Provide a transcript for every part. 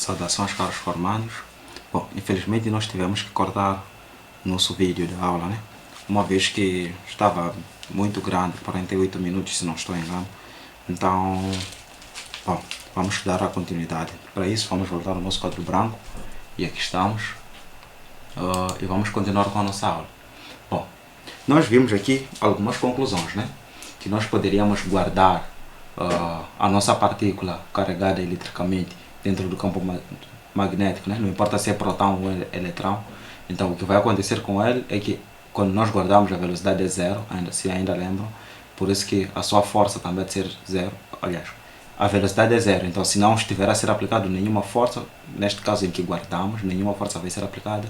Saudações, caros formandos. Bom, infelizmente nós tivemos que cortar o nosso vídeo da aula, né? Uma vez que estava muito grande, 48 minutos se não estou engano. Então, bom, vamos dar a continuidade. Para isso vamos voltar ao nosso quadro branco. E aqui estamos. E vamos continuar com a nossa aula. Bom, nós vimos aqui algumas conclusões, né? Que nós poderíamos guardar a nossa partícula carregada eletricamente dentro do campo magnético, né? Não importa se é próton ou eletrão. Então o que vai acontecer com ele é que quando nós guardamos a velocidade é zero, se ainda lembram, por isso que a sua força também vai ser zero. Aliás, a velocidade é zero, então se não estiver a ser aplicado nenhuma força, neste caso em que guardamos, nenhuma força vai ser aplicada,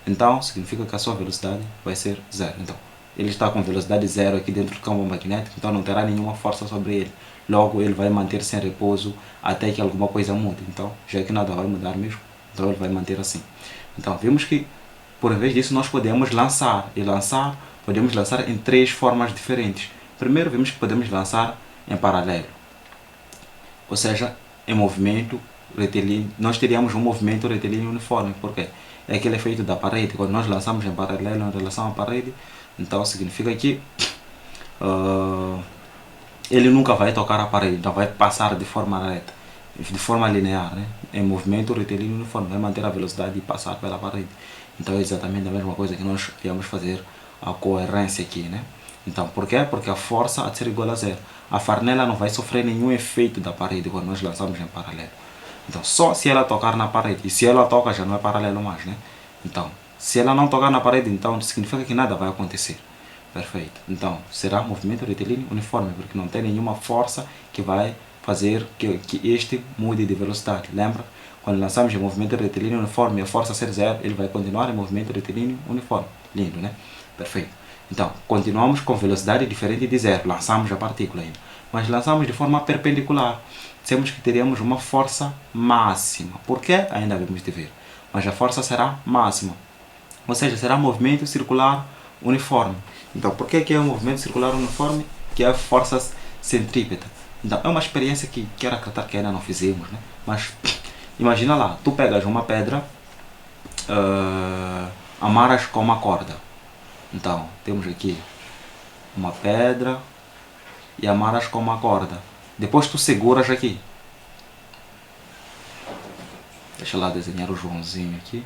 então significa que a sua velocidade vai ser zero. Então ele está com velocidade zero aqui dentro do campo magnético, então não terá nenhuma força sobre ele. Logo ele vai manter-se em repouso até que alguma coisa mude. Então já que nada vai mudar mesmo, então ele vai manter assim. Então vimos que por vez disso nós podemos lançar, podemos lançar em três formas diferentes. Primeiro vimos que podemos lançar em paralelo, ou seja, em movimento retilíneo. Nós teríamos um movimento retilíneo uniforme, porque é aquele efeito da parede. Quando nós lançamos em paralelo em relação à parede, então significa que ele nunca vai tocar a parede, não vai passar de forma reta, de forma linear, né? Em movimento retilíneo uniforme, vai manter a velocidade e passar pela parede. Então é exatamente a mesma coisa que nós viemos fazer a coerência aqui, né? Então, por quê? Porque a força há de ser igual a zero. A farnela não vai sofrer nenhum efeito da parede quando nós lançamos em paralelo. Então, só se ela tocar na parede. E se ela toca, já não é paralelo mais, né? Então, se ela não tocar na parede, então significa que nada vai acontecer. Perfeito. Então, será movimento retilíneo uniforme, porque não tem nenhuma força que vai fazer que este mude de velocidade. Lembra? Quando lançamos em movimento retilíneo uniforme, a força ser zero, ele vai continuar em movimento retilíneo uniforme. Lindo, né? Perfeito. Então, continuamos com velocidade diferente de zero. Lançamos a partícula ainda. Mas lançamos de forma perpendicular. Dissemos que teríamos uma força máxima. Por quê? Ainda vamos de ver. Mas a força será máxima. Ou seja, será movimento circular uniforme. Então, por que é um movimento circular uniforme? Que é a força centrípeta. Então, é uma experiência que quero acreditar que ainda não fizemos, né? Mas, imagina lá, tu pegas uma pedra, amarras com uma corda. Então, temos aqui uma pedra e amarras com uma corda. Depois tu seguras aqui. Deixa lá desenhar o Joãozinho aqui.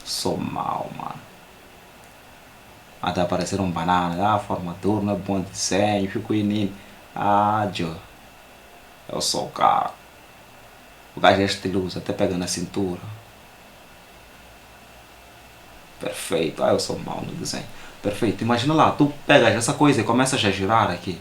Sou mal, mano. Até aparecer um banana. Forma dura, não é bom desenho. Fico indo. Joe. Eu sou o cara. O gajo é estiloso, até pega na cintura. Perfeito. Eu sou mal no desenho. Perfeito. Imagina lá, tu pegas essa coisa e começas a girar aqui.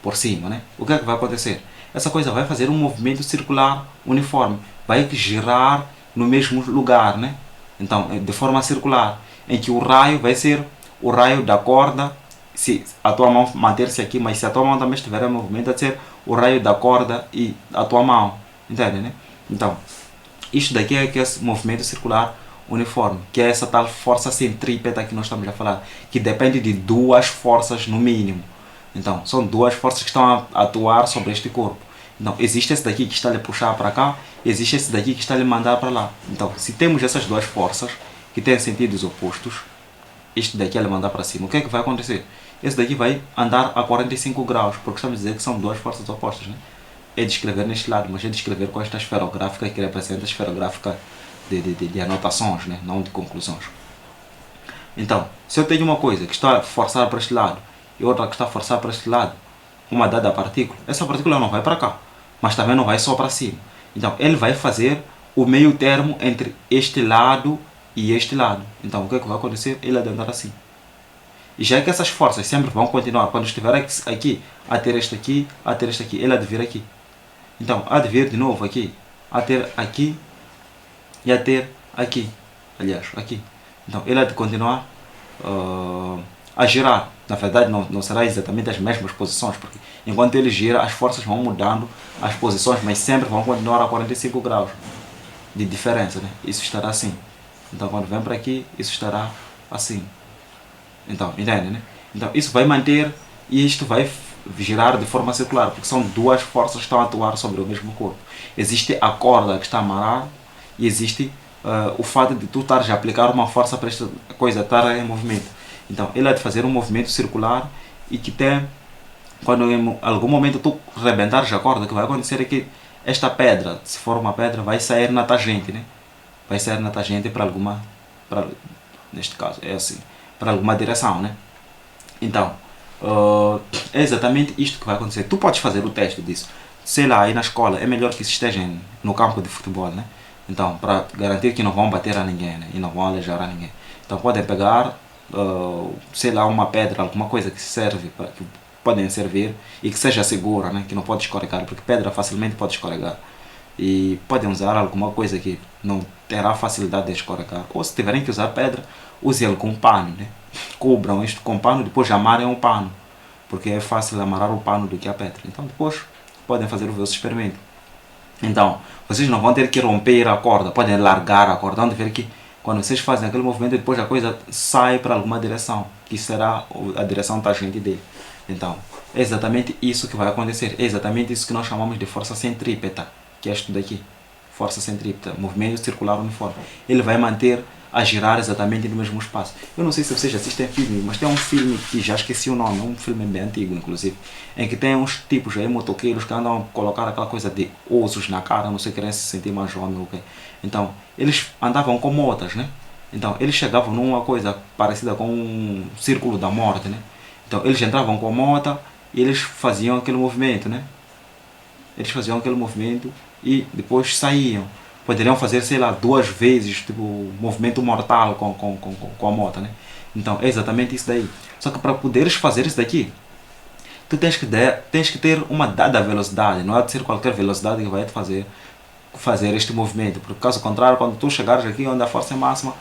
Por cima, né? O que é que vai acontecer? Essa coisa vai fazer um movimento circular uniforme. Vai girar no mesmo lugar, né? Então, de forma circular. Em que o raio vai ser o raio da corda. Se a tua mão manter-se aqui, mas se a tua mão também estiver em movimento, vai ser o raio da corda e a tua mão. Entende, né? Então, isto daqui é que é esse movimento circular uniforme, que é essa tal força centrípeta que nós estamos a falar, que depende de duas forças no mínimo. Então, são duas forças que estão a atuar sobre este corpo. Então, existe esse daqui que está a lhe puxar para cá, existe esse daqui que está a lhe mandar para lá. Então, se temos essas duas forças que têm sentidos opostos, este daqui a lhe mandar para cima, o que é que vai acontecer? Esse daqui vai andar a 45 graus, porque estamos a dizer que são duas forças opostas, né? É de escrever neste lado, mas é de escrever com esta esferográfica que representa a esferográfica de anotações, né? Não de conclusões. Então, se eu tenho uma coisa que está a forçar para este lado e outra que está a forçar para este lado, uma dada partícula, essa partícula não vai para cá, mas também não vai só para cima. Então, ele vai fazer o meio termo entre este lado e este lado. Então, o que é que vai acontecer? Ele vai andar assim. E já é que essas forças sempre vão continuar, quando estiver aqui, a ter este aqui, ele há de vir aqui. Então, há de vir de novo aqui, a ter aqui e a ter aqui. Aliás, aqui. Então, ele há de continuar a girar. Na verdade, não será exatamente as mesmas posições, porque enquanto ele gira, as forças vão mudando as posições, mas sempre vão continuar a 45 graus de diferença, né? Isso estará assim. Então, quando vem para aqui, isso estará assim. Então, entende, né? Então, isso vai manter e isto vai girar de forma circular, porque são duas forças que estão a atuar sobre o mesmo corpo. Existe a corda que está amarrada e existe o fato de tu estares a aplicar uma força para esta coisa estar em movimento. Então, ele há de fazer um movimento circular e que tem, quando em algum momento tu rebentares a corda, o que vai acontecer é que esta pedra, se for uma pedra, vai sair na tangente, né? Vai sair na tangente para alguma, neste caso, é assim, para alguma direção, né? Então, é exatamente isto que vai acontecer. Tu podes fazer o teste disso. Sei lá, aí na escola, é melhor que estejam no campo de futebol, né? Então, para garantir que não vão bater a ninguém, né? E não vão aleijar a ninguém. Então, podem pegar, sei lá, uma pedra, alguma coisa que serve, que podem servir e que seja segura, né? Que não pode escorregar, porque pedra facilmente pode escorregar. E podem usar alguma coisa que não terá facilidade de escorregar. Ou se tiverem que usar pedra, use algum pano, né? Cubram isto com pano, depois amarem o pano, porque é fácil amarrar o pano do que a pedra. Então depois podem fazer o vosso experimento. Então, vocês não vão ter que romper a corda, podem largar a corda, vão ver que quando vocês fazem aquele movimento, depois a coisa sai para alguma direção, que será a direção tangente dele. Então, é exatamente isso que vai acontecer, é exatamente isso que nós chamamos de força centrípeta, que é isto daqui, força centrípeta, movimento circular uniforme. Ele vai manter a girar exatamente no mesmo espaço. Eu não sei se vocês assistem filme, mas tem um filme que já esqueci o nome, é um filme bem antigo inclusive, em que tem uns tipos aí, motoqueiros, que andam a colocar aquela coisa de ossos na cara, não sei, querem se sentir mais homem ou okay? Então, eles andavam com motas, né? Então, eles chegavam numa coisa parecida com um círculo da morte, né? Então, eles entravam com a moto e eles faziam aquele movimento, né? Eles faziam aquele movimento e depois saíam. Poderiam fazer, sei lá, 2 vezes, tipo, movimento mortal com a moto, né? Então, é exatamente isso daí. Só que para poderes fazer isso daqui, tu tens que ter uma dada velocidade. Não há de ser qualquer velocidade que vai te fazer este movimento. Porque, caso contrário, quando tu chegares aqui onde a força é máxima,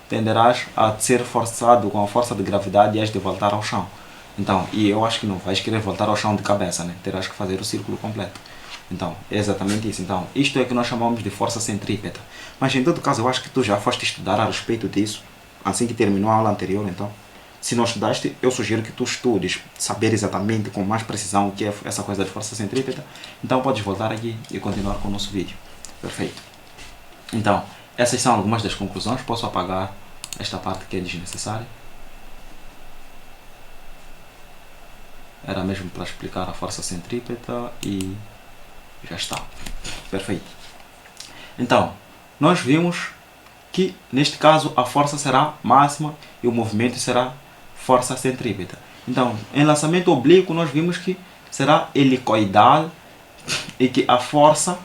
tenderás a ser forçado com a força de gravidade e has de voltar ao chão. Então, e eu acho que não vais querer voltar ao chão de cabeça, né? Terás que fazer o círculo completo. Então, é exatamente isso. Então, isto é que nós chamamos de força centrípeta. Mas, em todo caso, eu acho que tu já foste estudar a respeito disso, assim que terminou a aula anterior, então. Se não estudaste, eu sugiro que tu estudes, saber exatamente com mais precisão o que é essa coisa de força centrípeta. Então, podes voltar aqui e continuar com o nosso vídeo. Perfeito. Então, essas são algumas das conclusões. Posso apagar esta parte que é desnecessária. Era mesmo para explicar a força centrípeta e já está. Perfeito. Então, nós vimos que neste caso a força será máxima e o movimento será força centrípeta. Então, em lançamento oblíquo nós vimos que será helicoidal e que a força,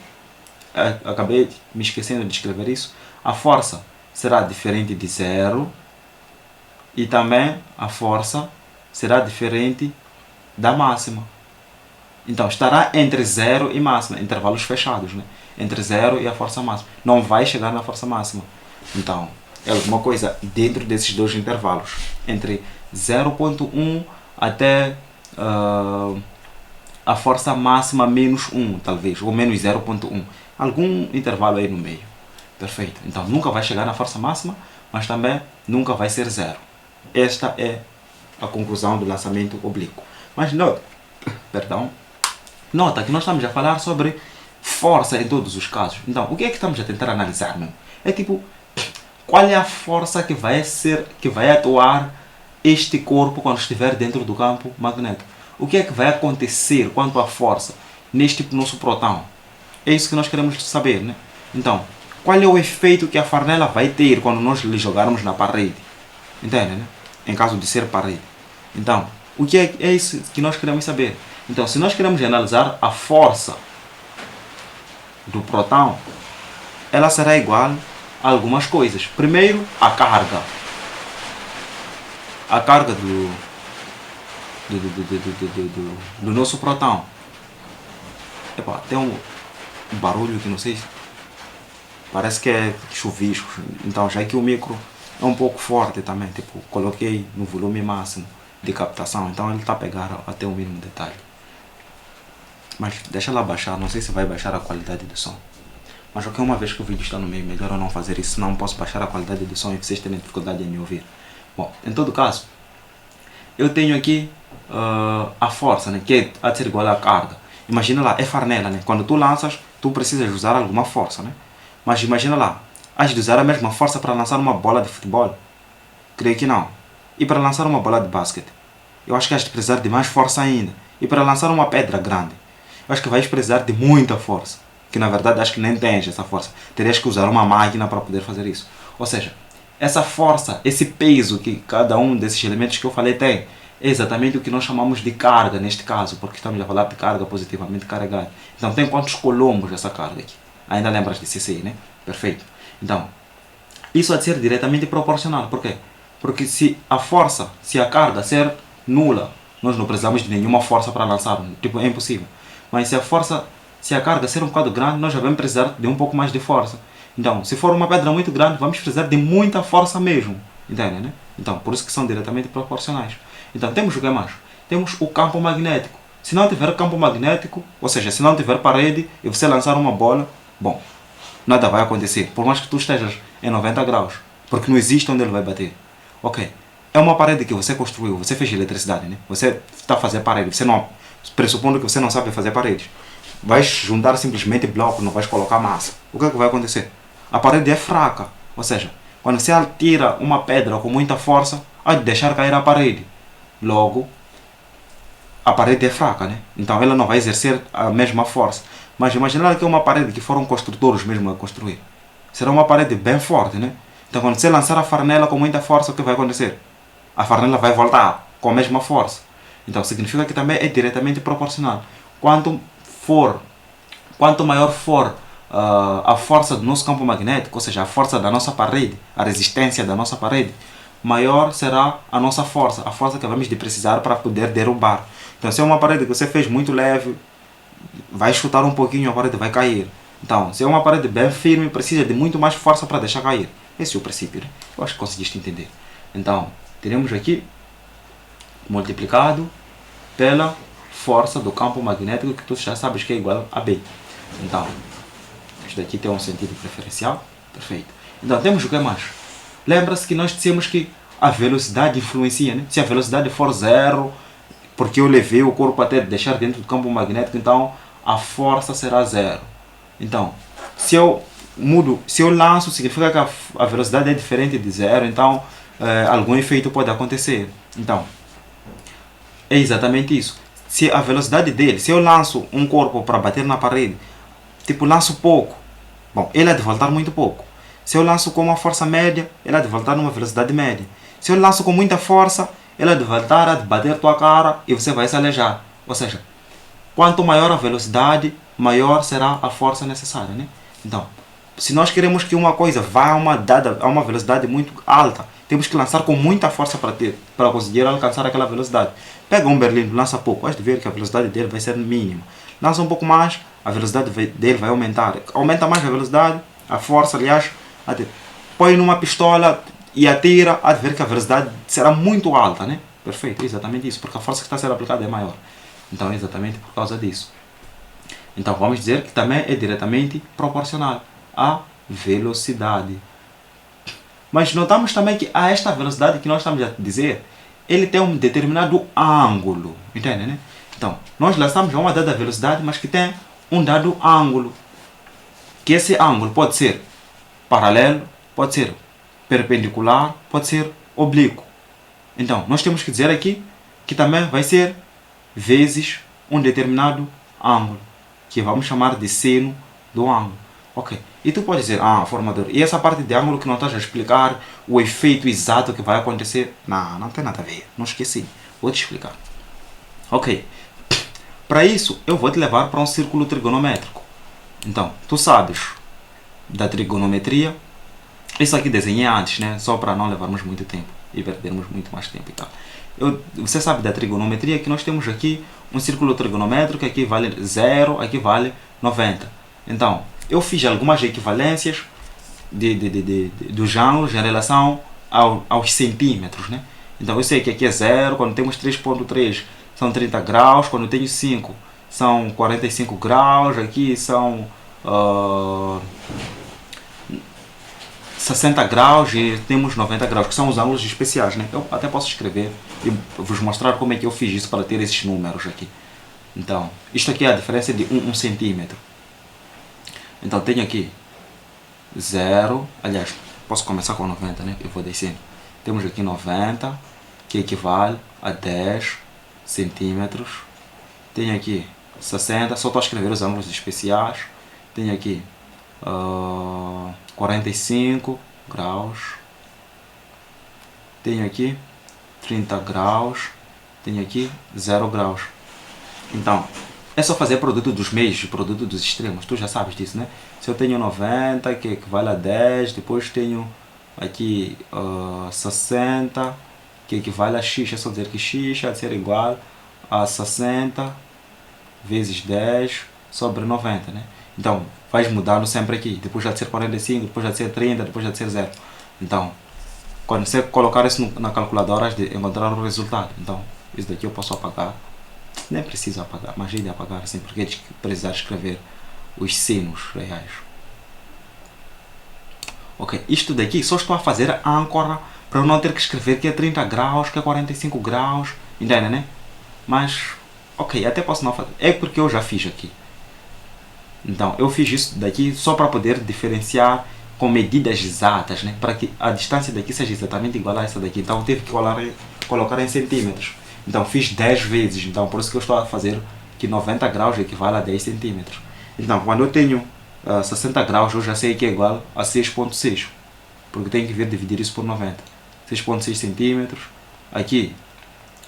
acabei me esquecendo de escrever isso, a força será diferente de zero e também a força será diferente da máxima. Então, estará entre 0 e máxima, intervalos fechados, né? Entre 0 e a força máxima. Não vai chegar na força máxima. Então, é alguma coisa dentro desses dois intervalos. Entre 0.1 até a força máxima menos 1, talvez, ou menos 0.1. Algum intervalo aí no meio. Perfeito. Então, nunca vai chegar na força máxima, mas também nunca vai ser 0. Esta é a conclusão do lançamento oblíquo. Mas nota que nós estamos a falar sobre força em todos os casos. Então, o que é que estamos a tentar analisar, meu? É tipo, qual é a força que vai atuar este corpo quando estiver dentro do campo magnético? O que é que vai acontecer quanto à força neste nosso próton? É isso que nós queremos saber, né? Então, qual é o efeito que a farnela vai ter quando nós lhe jogarmos na parede? Entende, né? Em caso de ser parede. Então, o que é isso que nós queremos saber? Então, se nós queremos analisar a força do próton, ela será igual a algumas coisas. Primeiro, a carga. A carga do nosso próton. Epa, tem um barulho que não sei, parece que é chuvisco. Então, já que o micro é um pouco forte também, tipo, coloquei no volume máximo de captação, então ele está a pegar até o mínimo detalhe. Mas deixa lá baixar, não sei se vai baixar a qualidade do som. Mas ok, uma vez que o vídeo está no meio, melhor eu não fazer isso, senão posso baixar a qualidade do som e vocês terem dificuldade em me ouvir. Bom, em todo caso, eu tenho aqui a força, né? Que há de ser igual à carga. Imagina lá, é farnela, né? Quando tu lanças, tu precisas usar alguma força, né? Mas imagina lá, has de usar a mesma força para lançar uma bola de futebol? Creio que não. E para lançar uma bola de basquete? Eu acho que has de precisar de mais força ainda. E para lançar uma pedra grande? Eu acho que vais precisar de muita força. Que na verdade acho que nem tens essa força. Terias que usar uma máquina para poder fazer isso. Ou seja, essa força, esse peso que cada um desses elementos que eu falei tem, é exatamente o que nós chamamos de carga neste caso, porque estamos a falar de carga positivamente carregada. Então tem quantos colombos essa carga aqui? Ainda lembras de CCI, né? Perfeito. Então, isso há de ser diretamente proporcional. Por quê? Porque se a força, se a carga ser nula, nós não precisamos de nenhuma força para lançar. Tipo, é impossível. Mas se a carga ser um bocado grande, nós já vamos precisar de um pouco mais de força. Então, se for uma pedra muito grande, vamos precisar de muita força mesmo. Entende, né? Então, por isso que são diretamente proporcionais. Então, temos o que mais? Temos o campo magnético. Se não tiver campo magnético, ou seja, se não tiver parede e você lançar uma bola, bom, nada vai acontecer. Por mais que tu estejas em 90 graus. Porque não existe onde ele vai bater. Ok. É uma parede que você construiu, você fez eletricidade, né? Você está a fazer parede. Você não, pressupondo que você não sabe fazer paredes. Vais juntar simplesmente bloco, não vais colocar massa. O que é que vai acontecer? A parede é fraca. Ou seja, quando você atira uma pedra com muita força, há de deixar cair a parede. Logo, a parede é fraca, né? Então ela não vai exercer a mesma força. Mas imaginar que é uma parede que foram construtores mesmo a construir. Será uma parede bem forte, né? Então quando você lançar a farnela com muita força, o que vai acontecer? A farnela vai voltar com a mesma força. Então significa que também é diretamente proporcional. Quanto maior for a força do nosso campo magnético, ou seja, a força da nossa parede, a resistência da nossa parede, maior será a nossa força, a força que vamos de precisar para poder derrubar. Então se é uma parede que você fez muito leve, vai chutar um pouquinho, a parede vai cair. Então, se é uma parede bem firme, precisa de muito mais força para deixar cair. Esse é o princípio, né? Eu acho que conseguiste entender. Então, teremos aqui multiplicado pela força do campo magnético, que tu já sabes que é igual a B. Então, isto daqui tem um sentido preferencial. Perfeito. Então, temos o que mais? Lembra-se que nós dissemos que a velocidade influencia, né? Se a velocidade for zero, porque eu levei o corpo até deixar dentro do campo magnético, então a força será zero. Então, se eu lanço, significa que a velocidade é diferente de zero, então algum efeito pode acontecer. Então, é exatamente isso. Se a velocidade dele, se eu lanço um corpo para bater na parede, tipo, lanço pouco, bom, ele há de voltar muito pouco. Se eu lanço com uma força média, ele há de voltar numa velocidade média. Se eu lanço com muita força, ele há de voltar a bater tua cara e você vai se alejar. Ou seja, quanto maior a velocidade, maior será a força necessária, né? Então, se nós queremos que uma coisa vá a uma velocidade muito alta, temos que lançar com muita força para conseguir alcançar aquela velocidade. Pega um berlino, lança pouco, vais ver que a velocidade dele vai ser mínima. Lança um pouco mais, a velocidade dele vai aumentar. Aumenta mais a velocidade, a força, aliás, põe numa pistola e atira, a ver que a velocidade será muito alta, né? Perfeito, exatamente isso, porque a força que está a ser aplicada é maior. Então é exatamente por causa disso. Então vamos dizer que também é diretamente proporcional à velocidade. Mas notamos também que a esta velocidade que nós estamos a dizer, ele tem um determinado ângulo. Entende, né? Então, nós lançamos a uma dada velocidade, mas que tem um dado ângulo. Que esse ângulo pode ser paralelo, pode ser perpendicular, pode ser oblíquo. Então, nós temos que dizer aqui que também vai ser vezes um determinado ângulo, que vamos chamar de seno do ângulo. Ok. E tu pode dizer, formador, e essa parte de ângulo que não estás a explicar, o efeito exato que vai acontecer? Não tem nada a ver. Não esqueci. Vou te explicar. Ok. Para isso, eu vou te levar para um círculo trigonométrico. Então, tu sabes da trigonometria. Isso aqui desenhei antes, né? Só para não levarmos muito tempo e perdermos muito mais tempo e tal. Você sabe da trigonometria que nós temos aqui um círculo trigonométrico, aqui vale 0, aqui vale 90. Então, eu fiz algumas equivalências dos ângulos em relação aos centímetros, né? Então, eu sei que aqui é 0, quando temos 3.3 são 30 graus, quando tenho 5 são 45 graus, aqui são 60 graus e temos 90 graus, que são os ângulos especiais, né? Eu até posso escrever e vos mostrar como é que eu fiz isso para ter esses números aqui. Então, isto aqui é a diferença de 1 centímetro. Então, tenho aqui 0, aliás, posso começar com 90, né? Eu vou descendo. Temos aqui 90, que equivale a 10 centímetros. Tenho aqui 60, só estou a escrever os ângulos especiais. Tenho aqui 45 graus. Tenho aqui 30 graus. Tenho aqui 0 graus. Então, é só fazer produto dos meios e produto dos extremos. Tu já sabes disso, né? Se eu tenho 90, que equivale a 10, depois tenho aqui 60, que equivale a x. É só dizer que x há de ser igual a 60 vezes 10 sobre 90, né? Então, vais mudando sempre aqui. Depois já de ser 45, depois já de ser 30, depois já de ser 0. Então, quando você colocar isso na calculadora, has de encontrar o resultado. Então, isso daqui eu posso apagar. Nem preciso apagar, mas de apagar assim, porque precisar escrever os sinos reais. Ok, isto daqui só estou a fazer a âncora para eu não ter que escrever que é 30 graus, que é 45 graus, entende, né? Mas, ok, até posso não fazer. É porque eu já fiz aqui. Então, eu fiz isso daqui só para poder diferenciar com medidas exatas, né? Para que a distância daqui seja exatamente igual a essa daqui. Então, eu tive que colocar em centímetros. Então, fiz 10 vezes. Então, por isso que eu estou a fazer que 90 graus equivale a 10 centímetros. Então, quando eu tenho 60 graus, eu já sei que é igual a 6,6. Porque tenho que vir dividir isso por 90. 6,6 centímetros. Aqui,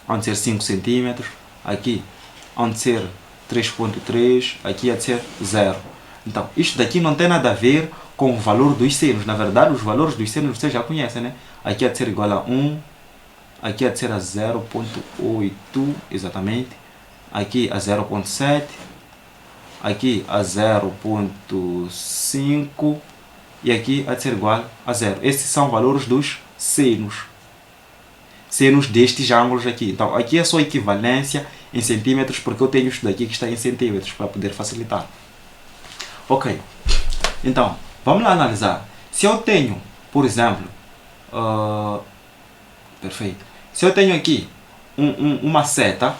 onde ser 5 centímetros. Aqui, onde ser 3,3. Aqui, há de ser 0. Então, isto daqui não tem nada a ver com o valor dos senos. Na verdade, os valores dos senos vocês já conhecem, né? Aqui há de ser igual a 1. Aqui há de ser a 0,8, exatamente. Aqui a 0,7. Aqui a 0,5. E aqui há de ser igual a 0. Esses são valores dos senos. Senos destes ângulos aqui. Então, aqui é só equivalência em centímetros, porque eu tenho isto daqui que está em centímetros, para poder facilitar. Ok. Então, vamos lá analisar. Se eu tenho, por exemplo... perfeito. Se eu tenho aqui uma seta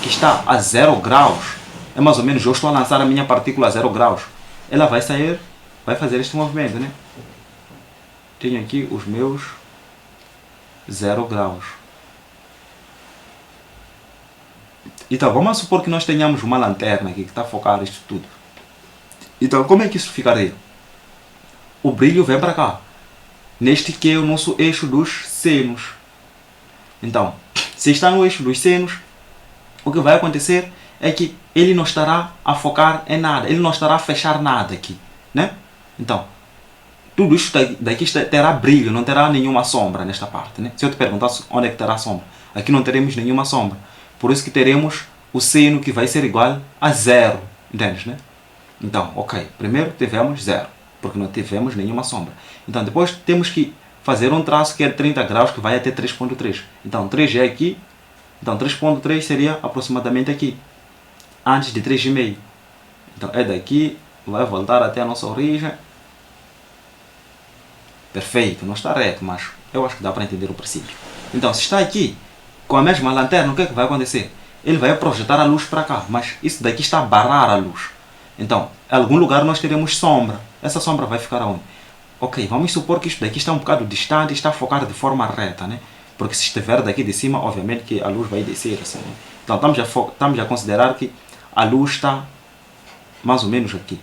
que está a 0 graus, é mais ou menos, eu estou a lançar a minha partícula a 0 graus, ela vai sair, vai fazer este movimento, né? Tenho aqui os meus 0 graus. Então, vamos supor que nós tenhamos uma lanterna aqui que está a focar isto tudo. Então, como é que isso ficaria? O brilho vem para cá, neste que é o nosso eixo dos senos. Então, se está no eixo dos senos, o que vai acontecer é que ele não estará a focar em nada, ele não estará a fechar nada aqui, né? Então, tudo isso daqui terá brilho, não terá nenhuma sombra nesta parte, né? Se eu te perguntar onde é que terá sombra, aqui não teremos nenhuma sombra. Por isso que teremos o seno que vai ser igual a 0, entendes, né? Então, ok, primeiro tivemos 0, porque não tivemos nenhuma sombra. Então, depois temos que fazer um traço que é 30 graus, que vai até 3,3. Então, 3 é aqui. Então, 3,3 seria aproximadamente aqui. Antes de 3,5. Então, é daqui. Vai voltar até a nossa origem. Perfeito. Não está reto, mas eu acho que dá para entender o princípio. Então, se está aqui, com a mesma lanterna, o que é que vai acontecer? Ele vai projetar a luz para cá. Mas isso daqui está a barrar a luz. Então, em algum lugar nós teremos sombra. Essa sombra vai ficar aonde? Ok, vamos supor que isto daqui está um bocado distante e está a focar de forma reta, né? Porque se estiver daqui de cima, obviamente que a luz vai descer assim, né? Então estamos a considerar que a luz está mais ou menos aqui,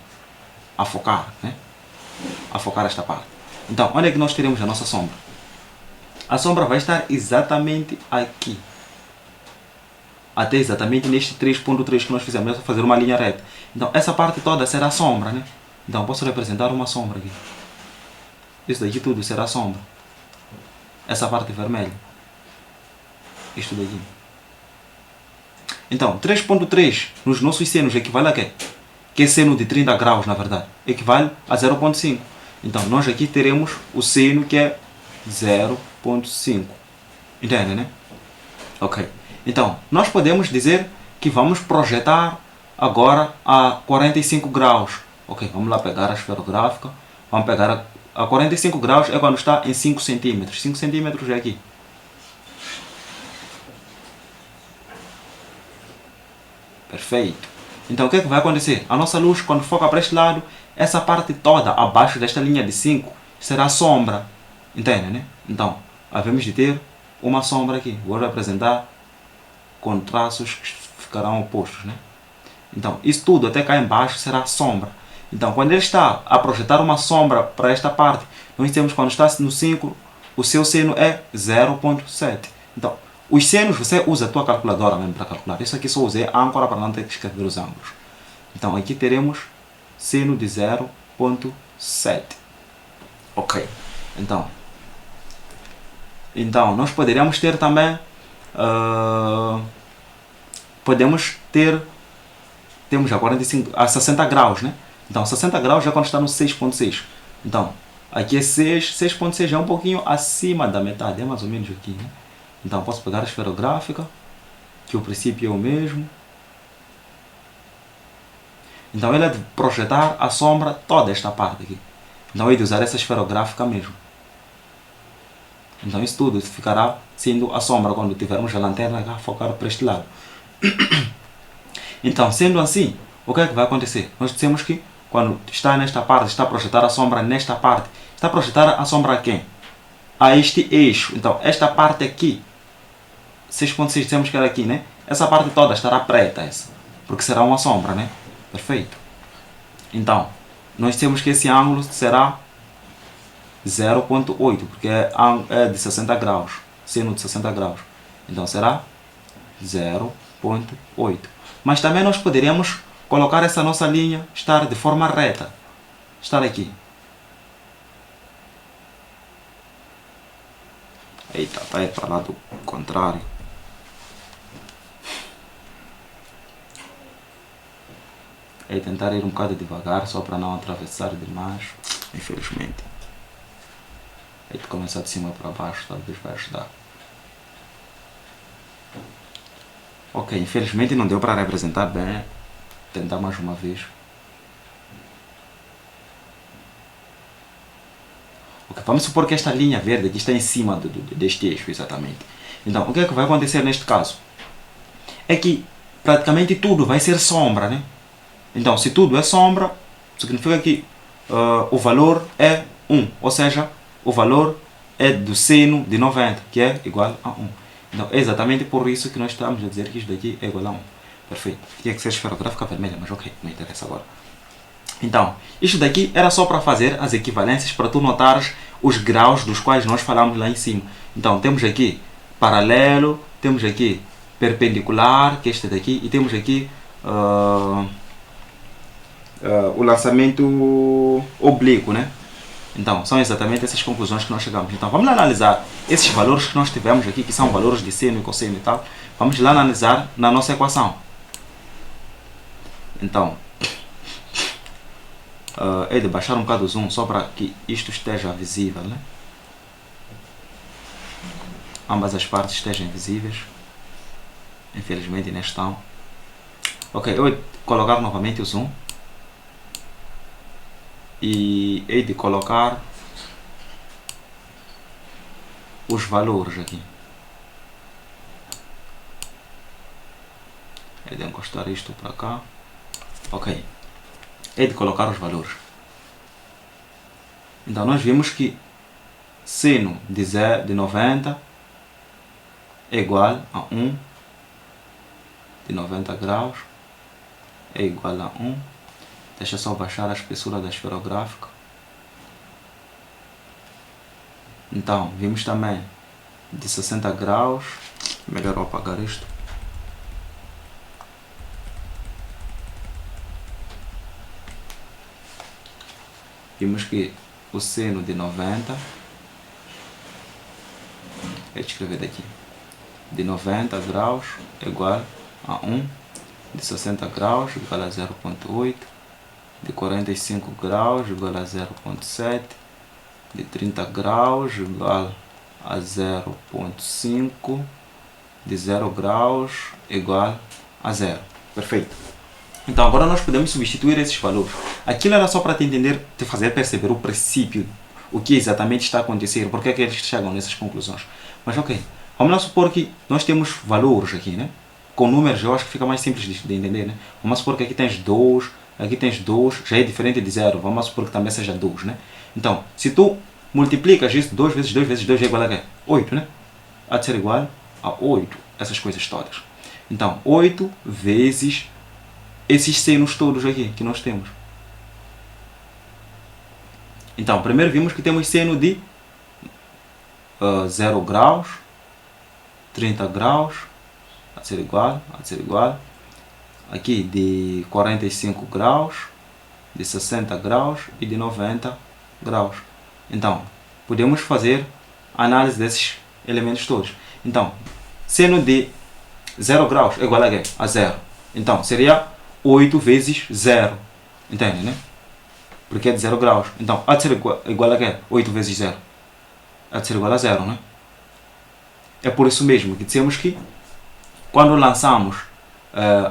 a focar, né? A focar esta parte. Então, onde é que nós teremos a nossa sombra? A sombra vai estar exatamente aqui. Até exatamente neste 3,3 que nós fizemos. É só fazer uma linha reta. Então, essa parte toda será sombra, né? Então, posso representar uma sombra aqui. Isso daqui tudo será sombra. Essa parte vermelha. Isto daqui. Então, 3,3 nos nossos senos equivale a quê? Que é seno de 30 graus, na verdade. Equivale a 0,5. Então, nós aqui teremos o seno que é 0,5. Entende, né? Ok. Então, nós podemos dizer que vamos projetar agora a 45 graus. Ok, vamos lá pegar a esferográfica. Vamos pegar a 45 graus é quando está em 5 centímetros. 5 centímetros é aqui. Perfeito. Então o que é que vai acontecer? A nossa luz, quando foca para este lado, essa parte toda abaixo desta linha de 5 será sombra. Entende, né? Então, havemos de ter uma sombra aqui. Vou apresentar com traços que ficarão opostos, né? Então, isso tudo até cá embaixo será sombra. Então, quando ele está a projetar uma sombra para esta parte, nós temos quando está no 5, o seu seno é 0,7. Então, os senos você usa a tua calculadora mesmo para calcular. Isso aqui só usei âncora para não ter que escrever os ângulos. Então, aqui teremos seno de 0,7. Ok. Então, nós poderíamos ter também... temos a 45 a 60 graus, né? Então 60 graus já quando está no 6.6. Então, aqui é 6.6 é um pouquinho acima da metade, é mais ou menos aqui, né? Então posso pegar a esferográfica, que o princípio é o mesmo. Então ele é de projetar a sombra toda esta parte aqui. Então é de usar essa esferográfica mesmo. Então isso tudo ficará sendo a sombra quando tivermos a lanterna a focar para este lado. Então, sendo assim, o que é que vai acontecer? Nós dissemos que quando está nesta parte, está a projetar a sombra nesta parte. Está a projetar a sombra a quem? A este eixo. Então, esta parte aqui, 6.6 dissemos que era aqui, né? Essa parte toda estará preta, essa, porque será uma sombra, né? Perfeito. Então, nós temos que esse ângulo será 0.8, porque é de 60 graus, seno de 60 graus. Então, será 0.8. Mas também nós poderíamos colocar essa nossa linha, estar de forma reta. Estar aqui. Eita, está aí para lá do contrário. É tentar ir um bocado devagar, só para não atravessar demais. Infelizmente. É de começar de cima para baixo, talvez vai ajudar. Ok, infelizmente não deu para representar bem. Tentar mais uma vez. Ok, vamos supor que esta linha verde aqui está em cima deste eixo, exatamente. Então, o que é que vai acontecer neste caso? É que praticamente tudo vai ser sombra, né? Então, se tudo é sombra, significa que o valor é 1. Ou seja, o valor é do seno de 90, que é igual a 1. Então, é exatamente por isso que nós estamos a dizer que isto daqui é igual a 1. Perfeito. Tinha que ser esferográfica vermelha, mas ok, não interessa agora. Então, isto daqui era só para fazer as equivalências, para tu notares os graus dos quais nós falamos lá em cima. Então, temos aqui paralelo, temos aqui perpendicular, que é este daqui, e temos aqui o lançamento oblíquo, né? Então, são exatamente essas conclusões que nós chegamos. Então, vamos lá analisar esses valores que nós tivemos aqui, que são valores de seno e cosseno e tal. Vamos lá analisar na nossa equação. Então, é de baixar um bocado o zoom, só para que isto esteja visível, né? Ambas as partes estejam visíveis. Infelizmente, não estão. Ok, eu vou colocar novamente o zoom. E hei de colocar os valores aqui. Hei de encostar isto para cá. Ok. Hei de colocar os valores. Então nós vimos que seno de 90 é igual a 1 de 90 graus é igual a 1. Deixa só baixar a espessura da esferográfica. Então, vimos também de 60 graus. Melhor eu apagar isto. Vimos que o seno de 90, vou escrever daqui, de 90 graus é igual a 1, de 60 graus igual a 0.8, de 45 graus igual a 0.7, de 30 graus igual a 0.5, de 0 graus igual a 0. Perfeito. Então agora nós podemos substituir esses valores. Aquilo era só para te entender, te fazer perceber o princípio, o que exatamente está a acontecer, porque é que eles chegam nessas conclusões. Mas ok, vamos lá supor que nós temos valores aqui, né? Com números eu acho que fica mais simples de entender, né? Vamos supor que aqui tens 2, aqui tens 2, já é diferente de 0, vamos supor que também seja 2, né? Então, se tu multiplicas isso, 2 vezes 2 vezes 2 é igual a quê? 8, né? Há de ser igual a 8, essas coisas todas. Então, 8 vezes esses senos todos aqui que nós temos. Então, primeiro vimos que temos seno de 0 graus, 30 graus, há de ser igual, aqui de 45 graus, de 60 graus e de 90 graus. Então, podemos fazer análise desses elementos todos. Então, seno de 0 graus é igual a quê? A 0. Então, seria 8 vezes 0. Entende, né? Porque é de 0 graus. Então, há de ser igual a quê? 8 vezes 0. Há de ser igual a 0, né? É por isso mesmo que dissemos que quando lançamos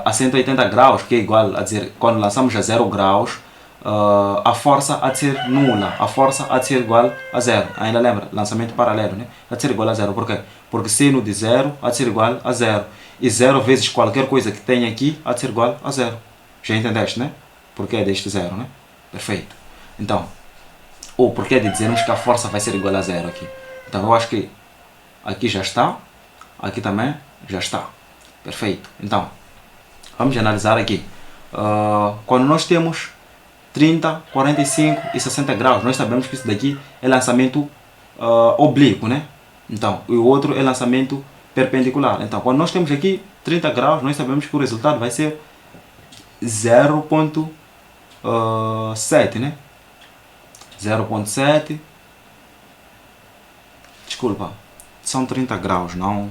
a 180 graus, que é igual a dizer, quando lançamos a 0 graus, a força há de ser nula, a força há de ser igual a 0. Ainda lembra? Lançamento paralelo, né? Há de ser igual a 0. Por quê? Porque seno de 0 há de ser igual a 0. E 0 vezes qualquer coisa que tenha aqui há de ser igual a 0. Já entendeste, né? Porque é deste 0, né? Perfeito. Então, ou porque é de dizermos que a força vai ser igual a 0 aqui. Então, eu acho que aqui já está, aqui também já está. Perfeito. Então, vamos analisar aqui. Quando nós temos 30, 45 e 60 graus, nós sabemos que isso daqui é lançamento oblíquo, né? Então, e o outro é lançamento perpendicular. Então, quando nós temos aqui 30 graus, nós sabemos que o resultado vai ser 0.7, né? 0.7. Desculpa, são 30 graus, não.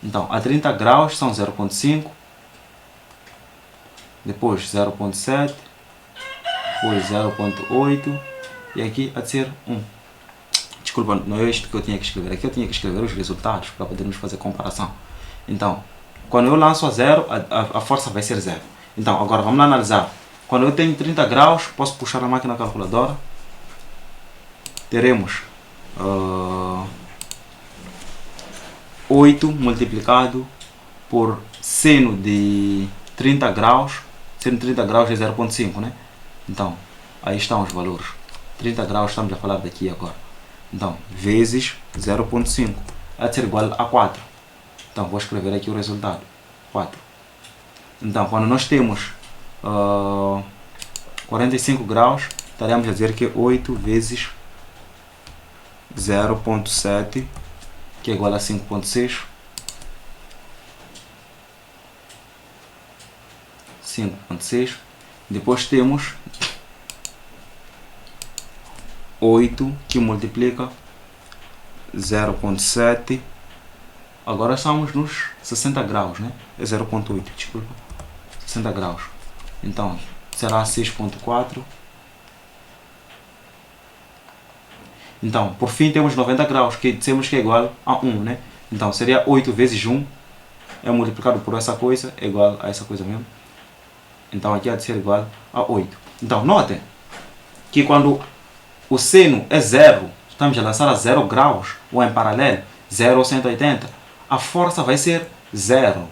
Então, a 30 graus são 0.5, depois 0.7, depois 0.8 e aqui há de ser 1. Desculpa, não é isto que eu tinha que escrever. Aqui eu tinha que escrever os resultados para podermos fazer comparação. Então, quando eu lanço a 0, a força vai ser 0. Então, agora vamos lá analisar. Quando eu tenho 30 graus, posso puxar a máquina calculadora. Teremos 8 multiplicado por seno de 30 graus. Seno de 30 graus é 0.5, né? Então, aí estão os valores. 30 graus estamos a falar daqui agora. Então, vezes 0.5 há de ser igual a 4. Então, vou escrever aqui o resultado. 4. Então, quando nós temos 45 graus, estaremos a dizer que 8 vezes 0.7, que é igual a 5.6. 5.6. Depois temos 8 que multiplica 0.7. Agora estamos nos 60 graus, né? É 0.8, desculpa. 60 graus. Então, será 6.4. Então, por fim, temos 90 graus, que dissemos que é igual a 1, né? Então, seria 8 vezes 1 é multiplicado por essa coisa, é igual a essa coisa mesmo. Então, aqui há de ser igual a 8. Então, notem que quando o seno é 0, estamos a lançar a 0 graus, ou em paralelo, 0 ou 180, a força vai ser 0.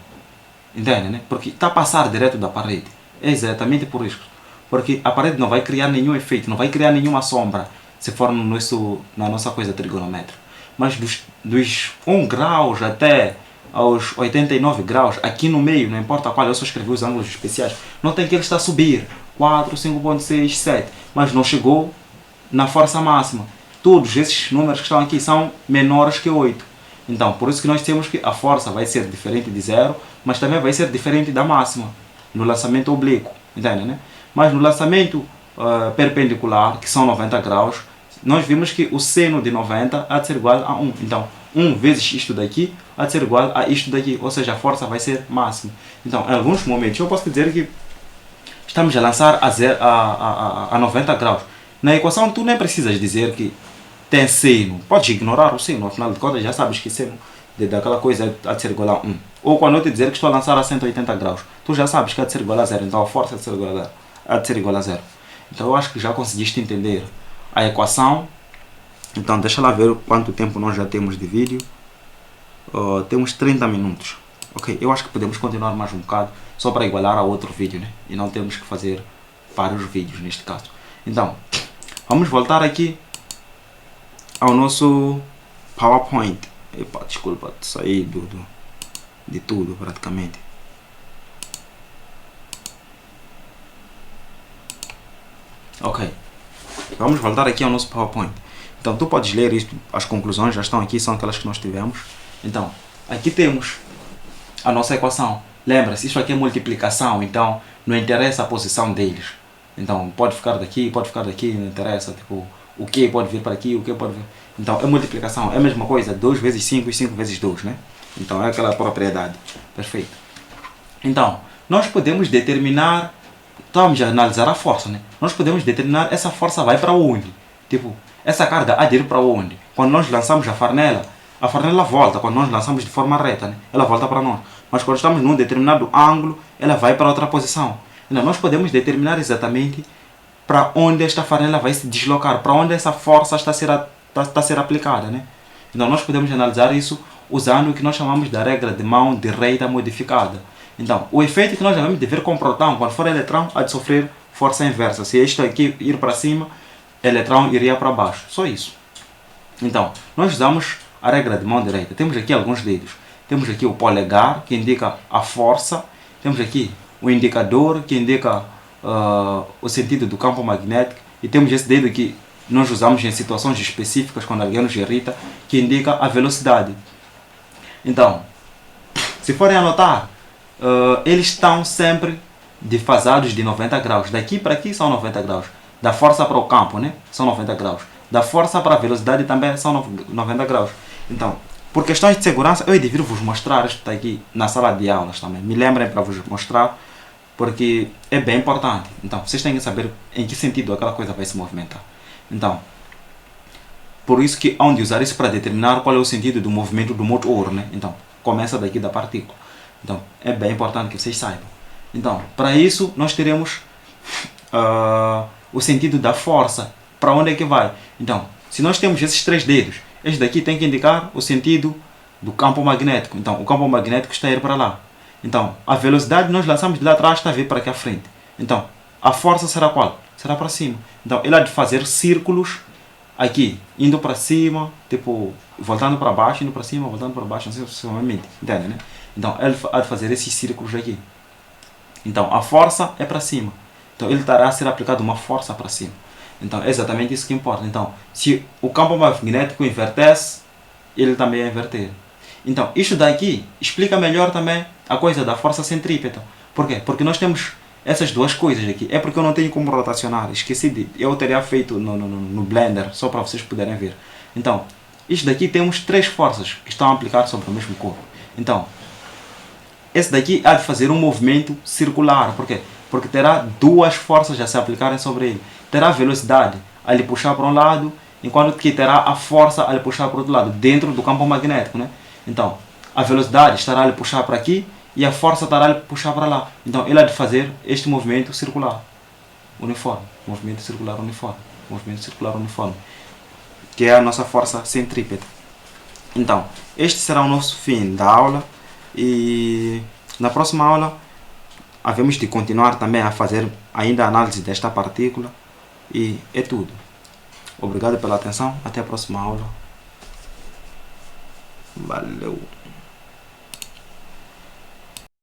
Entende, né? Porque está a passar direto da parede. É exatamente por isso. Porque a parede não vai criar nenhum efeito, não vai criar nenhuma sombra, se for na nossa coisa trigonométrica. Mas dos 1 graus até aos 89 graus, aqui no meio, não importa qual, eu só escrevi os ângulos especiais, notem que ele está a subir. 4, 5.6, 7. Mas não chegou na força máxima. Todos esses números que estão aqui são menores que 8. Então, por isso que nós temos que a força vai ser diferente de 0, mas também vai ser diferente da máxima, no lançamento oblíquo, entende, né? Mas no lançamento perpendicular, que são 90 graus, nós vimos que o seno de 90 há de ser igual a 1. Então, 1 vezes isto daqui há de ser igual a isto daqui, ou seja, a força vai ser máxima. Então, em alguns momentos, eu posso dizer que estamos a lançar a 90 graus. Na equação, tu nem precisas dizer que tem seno. Podes ignorar o seno, afinal de contas já sabes que seno daquela coisa há de ser igual a 1. Ou quando eu te dizer que estou a lançar a 180 graus, tu já sabes que há de ser igual a 0, então a força há de ser igual a 0. Então eu acho que já conseguiste entender a equação. Então deixa lá ver quanto tempo nós já temos de vídeo. Temos 30 minutos. Ok, eu acho que podemos continuar mais um bocado, só para igualar a outro vídeo, né? E não temos que fazer vários vídeos neste caso. Então, vamos voltar aqui ao nosso PowerPoint. Epa, desculpa, saí de tudo praticamente. Ok, vamos voltar aqui ao nosso PowerPoint. Então tu podes ler isto, as conclusões já estão aqui, são aquelas que nós tivemos. Então, aqui temos a nossa equação. Lembra-se, isso aqui é multiplicação, então não interessa a posição deles. Então pode ficar daqui, não interessa, tipo, o que pode vir para aqui, o que pode vir. Então é multiplicação, é a mesma coisa, 2 vezes 5 e 5 vezes 2, né? Então é aquela propriedade. Perfeito. Então, nós podemos determinar, estamos a analisar a força, né? Nós podemos determinar essa força vai para onde? Tipo, essa carga há de ir para onde? Quando nós lançamos a farnela volta, quando nós lançamos de forma reta, né? Ela volta para nós. Mas quando estamos num determinado ângulo, ela vai para outra posição. Então, nós podemos determinar exatamente para onde esta farnela vai se deslocar, para onde essa força está a ser aplicada, né? Então, nós podemos analisar isso usando o que nós chamamos da regra de mão direita modificada. Então, o efeito que nós devemos de ver com o próton, quando for eletrão, há de sofrer força inversa. Se isto aqui ir para cima, o eletrão iria para baixo. Só isso. Então, nós usamos a regra de mão direita. Temos aqui alguns dedos. Temos aqui o polegar, que indica a força. Temos aqui o indicador, que indica o sentido do campo magnético. E temos esse dedo que nós usamos em situações específicas, quando alguém nos irrita, que indica a velocidade. Então, se forem anotar, eles estão sempre defasados de 90 graus. Daqui para aqui são 90 graus. Da força para o campo, né? São 90 graus. Da força para a velocidade também são 90 graus. Então, por questões de segurança, eu devia vos mostrar isto aqui na sala de aulas também. Me lembrem para vos mostrar, porque é bem importante. Então, vocês têm que saber em que sentido aquela coisa vai se movimentar. Então, por isso que hão de usar isso para determinar qual é o sentido do movimento do motor, né? Então, começa daqui da partícula. Então, é bem importante que vocês saibam. Então, para isso, nós teremos o sentido da força. Para onde é que vai? Então, se nós temos esses 3 dedos, este daqui tem que indicar o sentido do campo magnético. Então, o campo magnético está a ir para lá. Então, a velocidade nós lançamos de lá atrás, está a vir para aqui à frente. Então, a força será qual? Será para cima. Então, ele há de fazer círculos aqui, indo para cima, tipo, voltando para baixo, indo para cima, voltando para baixo, assim sucessivamente. Entende, né? Então, ele há de fazer esses círculos aqui. Então, a força é para cima. Então, ele estará a ser aplicado uma força para cima. Então, é exatamente isso que importa. Então, se o campo magnético invertesse, ele também ia inverter. Então, isto daqui explica melhor também a coisa da força centrípeta. Por quê? Porque nós temos essas duas coisas aqui. É porque eu não tenho como rotacionar. Esqueci de... Eu teria feito no Blender, só para vocês poderem ver. Então, isto daqui temos 3 forças que estão a aplicar sobre o mesmo corpo. Então, esse daqui há de fazer um movimento circular. Por quê? Porque terá 2 forças a se aplicarem sobre ele. Terá a velocidade a lhe puxar para um lado, enquanto que terá a força a lhe puxar para o outro lado, dentro do campo magnético, né? Então, a velocidade estará a lhe puxar para aqui e a força estará a lhe puxar para lá. Então, ele há de fazer este movimento circular uniforme. Movimento circular uniforme. Movimento circular uniforme. Que é a nossa força centrípeta. Então, este será o nosso fim da aula. E na próxima aula, havemos de continuar também a fazer ainda a análise desta partícula. E é tudo. Obrigado pela atenção. Até a próxima aula. Valeu.